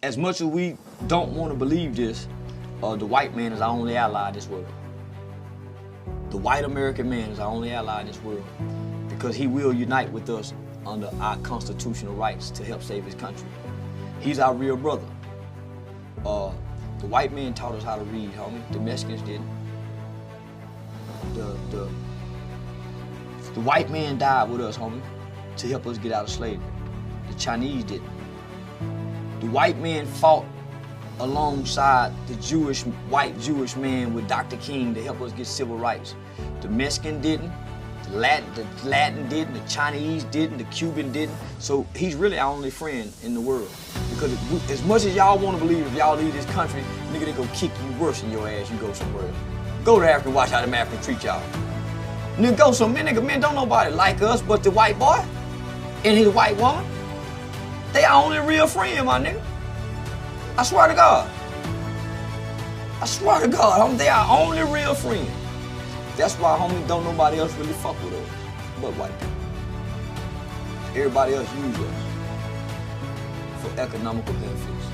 as much as we don't want to believe this, the white man is our only ally in this world. The white American man is our only ally in this world because he will unite with us under our constitutional rights to help save his country. He's our real brother. The white man taught us how to read, homie. The Mexicans didn't. The white man died with us, homie, to help us get out of slavery. The Chinese didn't. The white man fought alongside the white Jewish man with Dr. King to help us get civil rights. The Mexican didn't, the Latin didn't, the Chinese didn't, the Cuban didn't. So he's really our only friend in the world. Because as much as y'all want to believe if y'all leave this country, nigga, they gonna kick you worse in your ass, you go somewhere else. Go to Africa and watch how them Africans treat y'all. Nigga, go somewhere, man, don't nobody like us but the white boy and his white woman. They our only real friend, my nigga. I swear to God. I swear to God, homie, they our only real friend. That's why, homie, don't nobody else really fuck with us but white people. Everybody else use us for economical benefits.